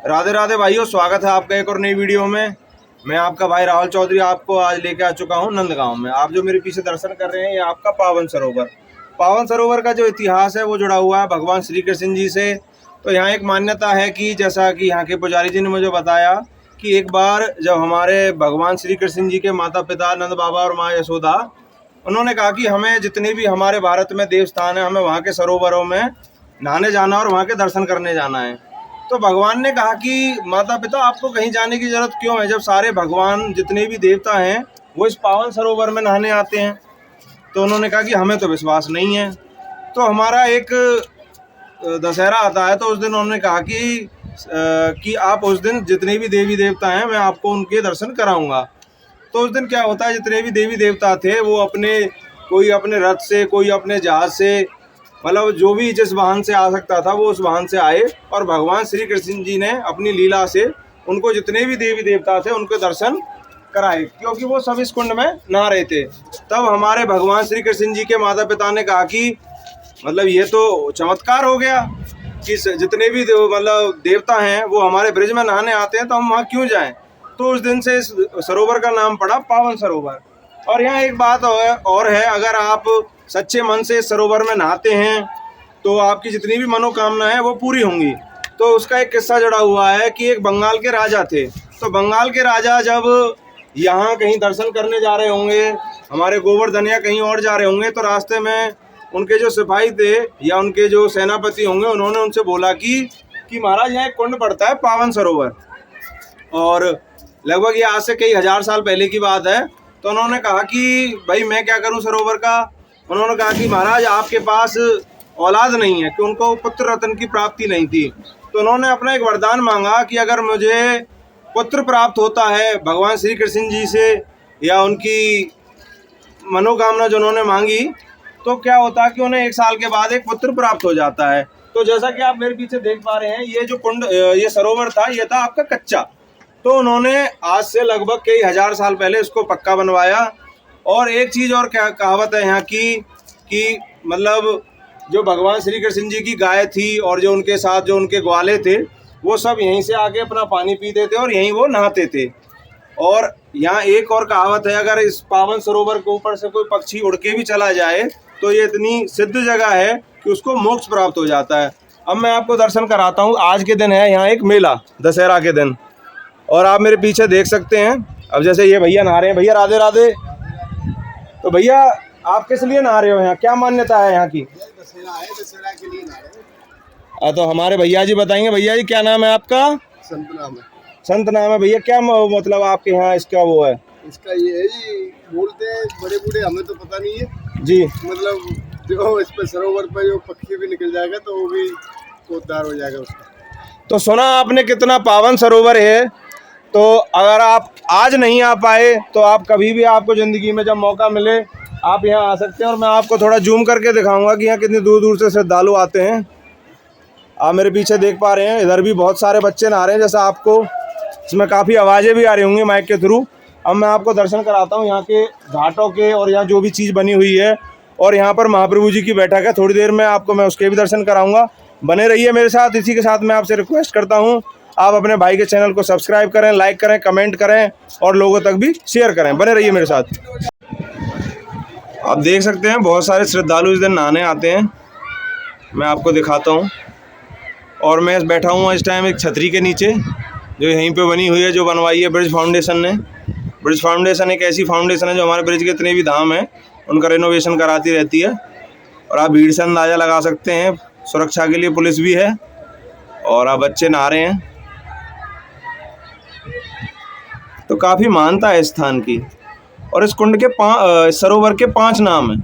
राधे राधे भाइयों, स्वागत है आपका एक और नई वीडियो में। मैं आपका भाई राहुल चौधरी आपको आज लेके आ चुका हूं नंदगांव में। आप जो मेरे पीछे दर्शन कर रहे हैं ये आपका पावन सरोवर। पावन सरोवर का जो इतिहास है वो जुड़ा हुआ है भगवान श्री कृष्ण जी से। तो यहाँ एक मान्यता है कि जैसा कि यहाँ के पुजारी जी ने मुझे बताया कि एक बार जब हमारे भगवान श्री कृष्ण जी के माता पिता नंद बाबा और माँ यशोदा, उन्होंने कहा कि हमें जितने भी हमारे भारत में देव स्थान है हमें वहाँ के सरोवरों में नहाने जाना और वहाँ के दर्शन करने जाना है। तो भगवान ने कहा कि माता पिता आपको कहीं जाने की जरूरत क्यों है, जब सारे भगवान जितने भी देवता हैं वो इस पावन सरोवर में नहाने आते हैं। तो उन्होंने कहा कि हमें तो विश्वास नहीं है। तो हमारा एक दशहरा आता है तो उस दिन उन्होंने कहा कि आप उस दिन जितने भी देवी देवता हैं मैं आपको उनके दर्शन कराऊंगा। तो उस दिन क्या होता है, जितने भी देवी देवता थे वो कोई अपने रथ से, कोई अपने जहाज से, मतलब जो भी जिस वाहन से आ सकता था वो उस वाहन से आए और भगवान श्री कृष्ण जी ने अपनी लीला से उनको जितने भी देवी देवता थे उनके दर्शन कराए, क्योंकि वो सब इस कुंड में नहा रहे थे। तब हमारे भगवान श्री कृष्ण जी के माता पिता ने कहा कि मतलब ये तो चमत्कार हो गया कि जितने भी मतलब देवता हैं वो हमारे ब्रिज में नहाने आते हैं तो हम वहाँ क्यों जाएं। तो उस दिन से इस सरोवर का नाम पड़ा पावन सरोवर। और यहाँ एक बात और है, अगर आप सच्चे मन से इस सरोवर में नहाते हैं तो आपकी जितनी भी मनोकामना है वो पूरी होंगी। तो उसका एक किस्सा जुड़ा हुआ है कि एक बंगाल के राजा थे। तो बंगाल के राजा जब यहाँ कहीं दर्शन करने जा रहे होंगे, हमारे गोवर्धन या कहीं और जा रहे होंगे, तो रास्ते में उनके जो सिपाही थे या उनके जो सेनापति होंगे उन्होंने उनसे बोला कि महाराज यहाँ एक कुंड पड़ता है पावन सरोवर, और लगभग ये आज से कई हजार साल पहले की बात है। तो उन्होंने कहा कि भाई मैं क्या करूं सरोवर का। उन्होंने कहा कि महाराज आपके पास औलाद नहीं है, कि उनको पुत्र रत्न की प्राप्ति नहीं थी। तो उन्होंने अपना एक वरदान मांगा कि अगर मुझे पुत्र प्राप्त होता है भगवान श्री कृष्ण जी से या उनकी मनोकामना जो उन्होंने मांगी, तो क्या होता है कि उन्हें 1 साल के बाद एक पुत्र प्राप्त हो जाता है। तो जैसा कि आप मेरे पीछे देख पा रहे हैं ये जो कुंड, ये सरोवर था, ये था आपका कच्चा। तो उन्होंने आज से लगभग कई हजार साल पहले इसको पक्का बनवाया। और एक चीज़ और क्या कहावत है यहाँ की कि मतलब जो भगवान श्री कृष्ण जी की गाय थी और जो उनके साथ जो उनके ग्वाले थे वो सब यहीं से आके अपना पानी पीते थे और यहीं वो नहाते थे। और यहाँ एक और कहावत है, अगर इस पावन सरोवर के ऊपर से कोई पक्षी उड़ के भी चला जाए तो ये इतनी सिद्ध जगह है कि उसको मोक्ष प्राप्त हो जाता है। अब मैं आपको दर्शन कराता हूँ। आज के दिन है यहाँ एक मेला, दशहरा के दिन, और आप मेरे पीछे देख सकते हैं। अब जैसे ये भैया नहा रहे हैं, भैया राधे राधे। तो भैया आप किस लिए नहा रहे हो, यहाँ क्या मान्यता है यहाँ की? दशहरा के लिए नहा रहे हैं। तो हमारे भैया जी बताएंगे। भैया जी क्या नाम है आपका? संत नाम है। संत नाम है भैया। क्या मतलब आपके यहाँ इसका वो है? इसका ये है जी, बोलते हैं बड़े बूढ़े, हमें तो पता नहीं है जी। मतलब जो इस पे सरोवर पर जो पक्षी भी निकल जाएगा तो वो भी उद्धार हो जाएगा उसका। तो सुना आपने कितना पावन सरोवर है। तो अगर आप आज नहीं आ पाए तो आप कभी भी, आपको ज़िंदगी में जब मौका मिले आप यहाँ आ सकते हैं। और मैं आपको थोड़ा जूम करके दिखाऊंगा कि यहाँ कितनी दूर दूर से श्रद्धालु आते हैं। आप मेरे पीछे देख पा रहे हैं, इधर भी बहुत सारे बच्चे नहा रहे हैं। जैसा आपको इसमें काफ़ी आवाज़ें भी आ रही होंगी माइक के थ्रू। अब मैं आपको दर्शन कराता हूँ यहाँ के घाटों के, और यहाँ जो भी चीज़ बनी हुई है। और यहाँ पर महाप्रभु जी की बैठक है, थोड़ी देर में आपको मैं उसके भी दर्शन कराऊँगा। बने रहिए मेरे साथ। इसी के साथ मैं आपसे रिक्वेस्ट करता हूँ आप अपने भाई के चैनल को सब्सक्राइब करें, लाइक करें, कमेंट करें और लोगों तक भी शेयर करें। बने रहिए मेरे साथ। आप देख सकते हैं बहुत सारे श्रद्धालु इस दिन नहाने आते हैं। मैं आपको दिखाता हूँ। और मैं बैठा हूँ इस टाइम एक छतरी के नीचे जो यहीं पे बनी हुई है, जो बनवाई है ब्रिज फाउंडेशन ने। ब्रिज फाउंडेशन एक ऐसी फाउंडेशन है जो हमारे ब्रिज के जितने भी धाम हैं उनका रिनोवेशन कराती रहती है। और आप भीड़ से अंदाज़ा लगा सकते हैं, सुरक्षा के लिए पुलिस भी है और आप बच्चे नहा रहे हैं। तो काफ़ी मान्यता है इस स्थान की। और इस कुंड के सरोवर के 5 नाम हैं,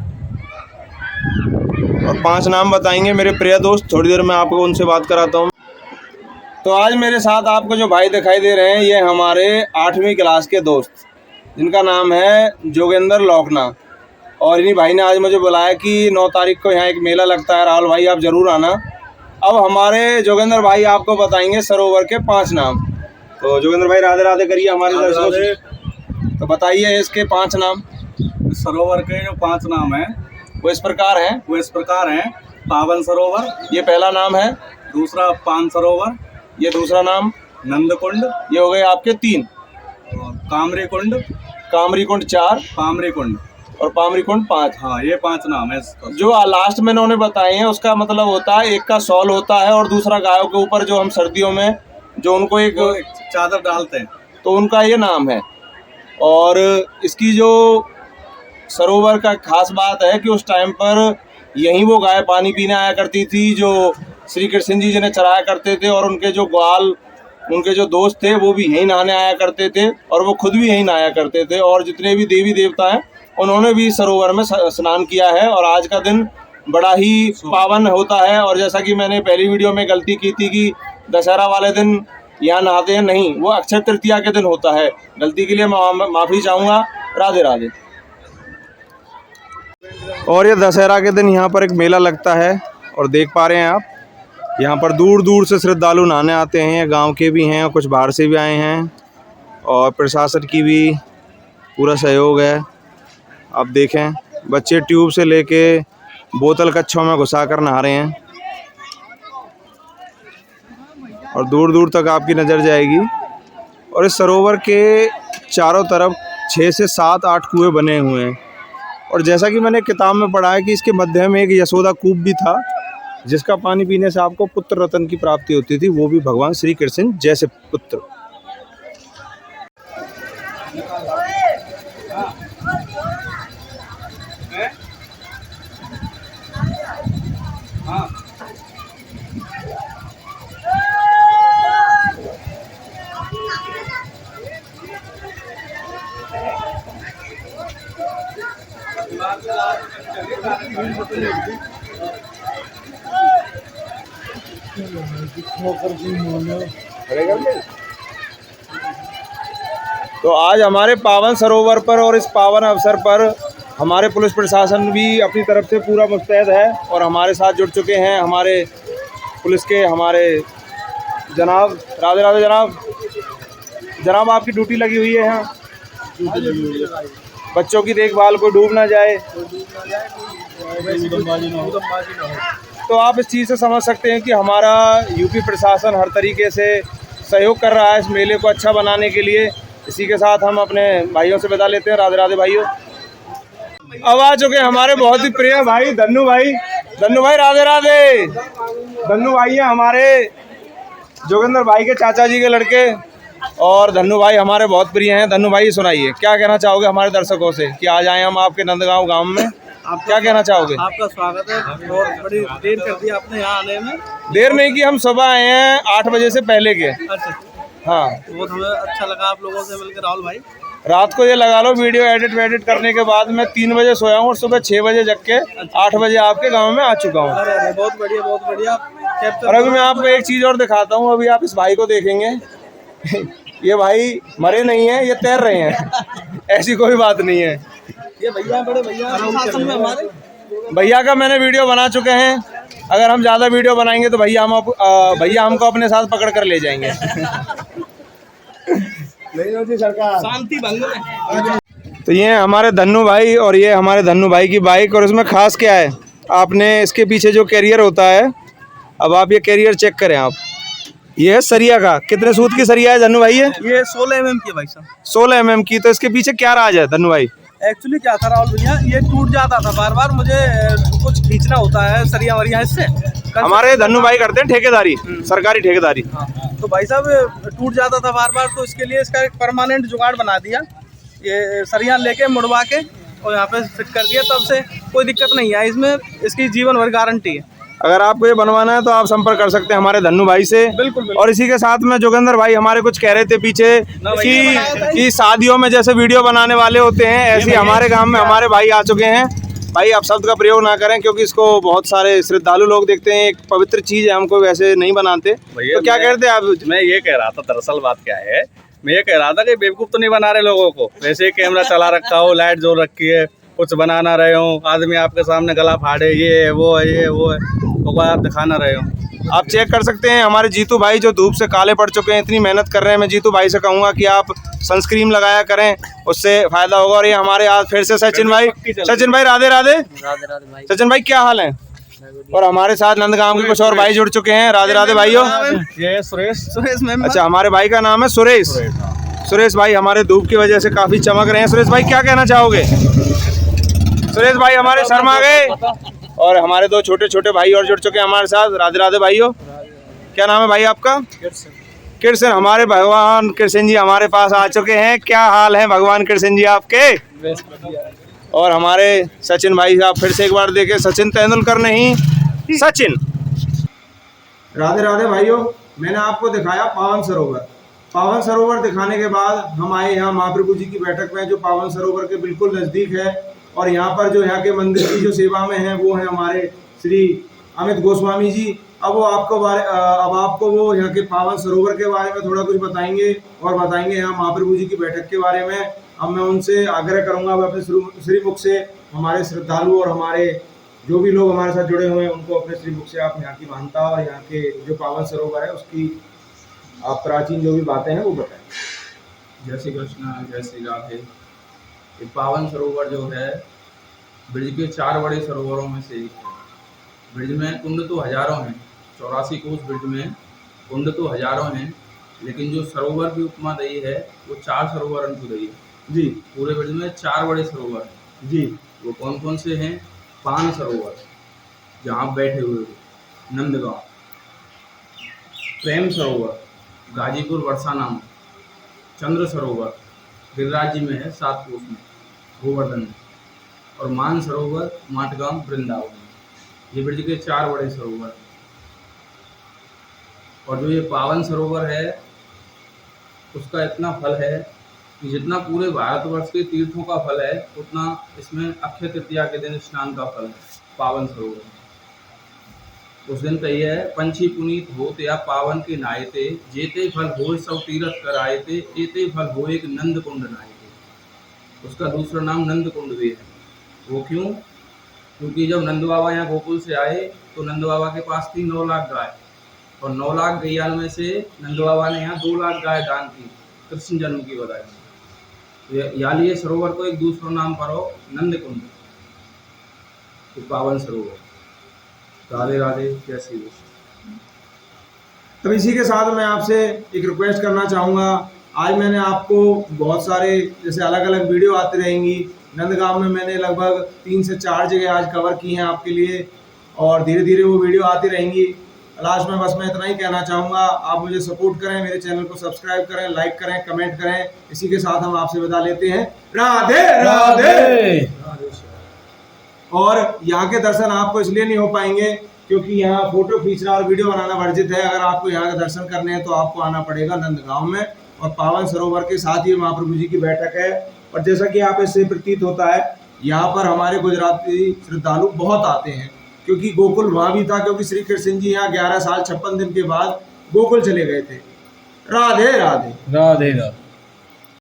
और 5 नाम बताएंगे मेरे प्रिय दोस्त। थोड़ी देर में आपको उनसे बात कराता हूँ। तो आज मेरे साथ आपको जो भाई दिखाई दे रहे हैं ये हमारे 8वीं क्लास के दोस्त, जिनका नाम है जोगेंद्र लौकना। और इन्हीं भाई ने आज मुझे बुलाया कि 9 तारीख को यहाँ एक मेला लगता है, राहुल भाई आप ज़रूर आना। अब हमारे जोगेंद्र भाई आपको बताएंगे सरोवर के 5 नाम। तो जोगेंद्र भाई राधे राधे करिए हमारे दर्शकों से। तो बताइए इसके 5 नाम। सरोवर के जो 5 नाम हैं वो इस प्रकार हैं। पावन सरोवर, ये पहला नाम है। दूसरा पान सरोवर, ये दूसरा नाम। नंदकुंड ये हो गए आपके 3, और कामरी कुंड, कामरी कुंड 4 पामरी कुंड। और पामरी कुंड 5। हाँ, ये 5 नाम है इसका। जो लास्ट में इन्होंने बताए हैं उसका मतलब होता है एक का सॉल होता है और दूसरा गायों के ऊपर जो हम सर्दियों में जो उनको एक चादर डालते हैं, तो उनका ये नाम है। और इसकी जो सरोवर का खास बात है कि उस टाइम पर यहीं वो गाय पानी पीने आया करती थी जो श्री कृष्ण जी जिन्हें चराया करते थे, और उनके जो ग्वाल उनके जो दोस्त थे वो भी यहीं नहाने आया करते थे और वो खुद भी यहीं नहाया करते थे। और जितने भी देवी देवता हैं उन्होंने भी सरोवर में स्नान किया है। और आज का दिन बड़ा ही पावन होता है। और जैसा कि मैंने पहली वीडियो में गलती की थी कि दशहरा वाले दिन यहाँ नहाते हैं, नहीं, वो अक्षय तृतीया के दिन होता है। गलती के लिए मैं माफ़ी चाहूँगा। राधे राधे। और ये दशहरा के दिन यहाँ पर एक मेला लगता है और देख पा रहे हैं आप, यहाँ पर दूर दूर से श्रद्धालु नहाने आते हैं। गांव के भी हैं और कुछ बाहर से भी आए हैं और प्रशासन की भी पूरा सहयोग है। आप देखें बच्चे ट्यूब से लेके बोतल कच्छों में घुसा कर नहा रहे हैं और दूर दूर तक आपकी नज़र जाएगी। और इस सरोवर के चारों तरफ 6 से 7-8 कुएं बने हुए हैं। और जैसा कि मैंने किताब में पढ़ा है कि इसके मध्य में एक यशोदा कूप भी था जिसका पानी पीने से आपको पुत्र रत्न की प्राप्ति होती थी, वो भी भगवान श्री कृष्ण जैसे पुत्र। तो आज हमारे पावन सरोवर पर और इस पावन अवसर पर हमारे पुलिस प्रशासन भी अपनी तरफ से पूरा मुस्तैद है और हमारे साथ जुड़ चुके हैं हमारे पुलिस के हमारे जनाब। राधे राधे जनाब। जनाब आपकी ड्यूटी लगी हुई है यहाँ, बच्चों की देखभाल, कोई डूब ना जाए। तो आप इस चीज़ से समझ सकते हैं कि हमारा यूपी प्रशासन हर तरीके से सहयोग कर रहा है इस मेले को अच्छा बनाने के लिए। इसी के साथ हम अपने भाइयों से विदा लेते हैं। राधे राधे भाइयों। अब आ चुके हैं हमारे बहुत ही प्रिय भाई धन्नू भाई। धन्नू भाई राधे राधे। धन्नू भाई हैं हमारे जोगिंदर भाई के चाचा जी के लड़के और धन्नू भाई हमारे बहुत प्रिय हैं। धन्नू भाई सुनाइए क्या कहना चाहोगे हमारे दर्शकों से कि आज आए हम आपके नंदगांव गांव में, आप क्या कहना चाहोगे? आपका स्वागत है। और बड़ी देर कर दी आपने यहाँ आने में। देर नहीं की, हम सुबह आए हैं 8 बजे से पहले के। अच्छा, हाँ, वो हमें अच्छा लगा आप लोगों से मिलकर राहुल भाई। रात को ये लगा लो वीडियो एडिट करने के बाद मैं 3 बजे सोया हूँ और सुबह 6 बजे जग के 8 बजे आपके गांव में आ चुका हूँ। अरे बहुत बढ़िया, बहुत बढ़िया। और अभी मैं आपको एक चीज़ और दिखाता हूँ। अभी आप इस भाई को देखेंगे ये भाई मरे नहीं हैं, ये तैर रहे हैं ऐसी कोई बात नहीं है। ये भैया बड़े भैया शासन में हमारे भैया का मैंने वीडियो बना चुके हैं। अगर हम ज़्यादा वीडियो बनाएंगे तो भैया हमको अपने साथ पकड़ कर ले जाएंगे। शांति भंग में। तो ये हमारे धन्नू भाई और ये हमारे धन्नू भाई की बाइक। और इसमें खास क्या है, आपने इसके पीछे जो कैरियर होता है, अब आप ये कैरियर चेक करें आप, ये है सरिया का। कितने सूत की सरिया है धन्नू भाई? ये 16 mm की है भाई साहब। 16 mm की। तो इसके पीछे क्या राज है धन्नू भाई? एक्चुअली क्या था राहुल भैया, ये टूट जाता था बार बार, मुझे कुछ खींचना होता है सरिया वरिया इससे। हमारे धन्नू भाई करते हैं ठेकेदारी, सरकारी ठेकेदारी। तो भाई साहब टूट जाता था बार बार, तो इसके लिए इसका एक परमानेंट जुगाड़ बना दिया। ये सरिया लेके मुड़वा के और यहाँ पे फिट कर दिया, तब से कोई दिक्कत नहीं है इसमें। इसकी जीवन भर गारंटी है। अगर आपको ये बनवाना है तो आप संपर्क कर सकते हैं हमारे धन्नू भाई से। बिल्कुल, बिल्कुल। और इसी के साथ में जोगिंदर भाई हमारे कुछ कह रहे थे पीछे कि शादियों में जैसे वीडियो बनाने वाले होते हैं, ऐसे हमारे गांव में हमारे भाई आ चुके हैं। भाई आप शब्द का प्रयोग ना करें क्योंकि इसको बहुत सारे श्रद्धालु लोग देखते हैं, एक पवित्र चीज़ है, हमको वैसे नहीं बनाते। तो क्या कहते हैं आप? मैं ये कह रहा था, दरअसल बात क्या है, मैं ये कह रहा था कि बेवकूफ़ तो नहीं बना रहे लोगों को। वैसे ही कैमरा चला रखा हो, लाइट जोर रखी है, कुछ बना ना रहे हो, आदमी आपके सामने गला फाड़े, ये है वो है, ये वो है, तो आप दिखा ना रहे हो। आप चेक कर सकते हैं हमारे जीतू भाई जो धूप से काले पड़ चुके हैं, इतनी मेहनत कर रहे हैं। मैं जीतू भाई से कहूँगा कि आप सनस्क्रीन लगाया करें, उससे फायदा होगा। और ये हमारे आज फिर से सचिन भाई। सचिन भाई राधे राधे। राधे राधे भाई। सचिन भाई क्या हाल है? और हमारे साथ नंदगांव के कुछ और भाई जुड़ चुके हैं। राधे राधे भाइयों। ये सुरेश मेंबर। अच्छा, हमारे भाई का नाम है सुरेश। सुरेश भाई हमारे धूप की वजह से काफी चमक रहे हैं। सुरेश भाई क्या कहना चाहोगे? सुरेश भाई हमारे शर्मा गए। और हमारे दो छोटे छोटे भाई और जुड़ चुके हैं हमारे साथ। राधे राधे भाइयों। क्या नाम है भाई आपका? कृष्ण। हमारे भगवान कृष्ण जी हमारे पास आ चुके हैं। क्या हाल है भगवान कृष्ण जी आपके? और हमारे सचिन भाई, आप फिर से एक बार देखें, सचिन तेंदुलकर नहीं, सचिन। राधे राधे भाइयों। मैंने आपको दिखाया पावन सरोवर। पावन सरोवर दिखाने के बाद हम आए यहाँ महाप्रभु जी की बैठक में, जो पावन सरोवर के बिल्कुल नज़दीक है। और यहाँ पर जो यहाँ के मंदिर की जो सेवा में है वो है हमारे श्री अमित गोस्वामी जी। अब आपको वो यहाँ के पावन सरोवर के बारे में थोड़ा कुछ बताएंगे और बताएंगे यहाँ महाप्रभु जी की बैठक के बारे में। अब मैं उनसे आग्रह करूंगा, अब अपने श्रीमुख से हमारे श्रद्धालु और हमारे जो भी लोग हमारे साथ जुड़े हुए हैं उनको अपने श्रीमुख से आप यहाँ की महानता और यहाँ के जो पावन सरोवर है उसकी आप प्राचीन जो भी बातें हैं वो बताएं। जय श्री कृष्ण, जय श्री राधे। ये पावन सरोवर जो है ब्रज के 4 बड़े सरोवरों में से एक है। ब्रज में कुंड तो हजारों हैं, 84 कोस ब्रज में कुंड तो हजारों हैं, लेकिन जो सरोवर की उपमा दी है वो 4 सरोवर को दी है जी। पूरे ब्रज में 4 बड़े सरोवर हैं जी। वो कौन कौन से हैं? पान सरोवर जहाँ बैठे हुए हो नंदगांव, प्रेम सरोवर गाजीपुर वर्षा नाम, चंद्र सरोवर गिरिराज जी में है 7 कोस में गोवर्धन में, और मान सरोवर माटगांव वृंदावन में। ये ब्रज के 4 बड़े सरोवर। और जो ये पावन सरोवर है उसका इतना फल है कि जितना पूरे भारतवर्ष के तीर्थों का फल है उतना इसमें अक्षय तृतीया के दिन स्नान का फल है पावन सरोवर। उस दिन कही है, पंछी पुनीत होत या पावन के नायते, जेते फल होय सब तीरथ करायते, एते फल होय एक नंद कुंड नायते। उसका दूसरा नाम नंद कुंड भी है। वो क्यों? क्योंकि जब नंद बाबा यहाँ गोकुल से आए तो नंद बाबा के पास थी 9 लाख गाय, और 9 लाख गैयान में से नंद बाबा ने यहाँ 2 लाख गाय दान की कृष्ण जन्म की बधाई। या लिए सरोवर को एक दूसरा नाम पर हो नंद कुंड, तो पावन सरोवर। राधे राधे, जय श्री कृष्ण। अब इसी के साथ मैं आपसे एक रिक्वेस्ट करना चाहूँगा। आज मैंने आपको बहुत सारे जैसे अलग अलग वीडियो आती रहेंगी। नंदगांव में मैंने लगभग 3 से 4 जगह आज कवर की हैं आपके लिए, और धीरे धीरे वो वीडियो आती रहेंगी। लास्ट में बस मैं इतना ही कहना चाहूँगा, आप मुझे सपोर्ट करें, मेरे चैनल को सब्सक्राइब करें, लाइक करें, कमेंट करें। इसी के साथ हम आपसे विदा लेते हैं। राधे राधे। और यहाँ के दर्शन आपको इसलिए नहीं हो पाएंगे क्योंकि यहाँ फोटो खींचना और वीडियो बनाना वर्जित है। अगर आपको यहाँ के दर्शन करने हैं तो आपको आना पड़ेगा नंदगांव में, और पावन सरोवर के साथ ही महाप्रभु जी की बैठक है। और जैसा कि आप इससे प्रतीत होता है, यहाँ पर हमारे गुजराती श्रद्धालु बहुत आते हैं, क्योंकि गोकुल वहाँ भी था, क्योंकि श्री कृष्ण जी यहाँ 11 साल 56 दिन के बाद गोकुल चले गए थे। राधे राधे। राधे राधे।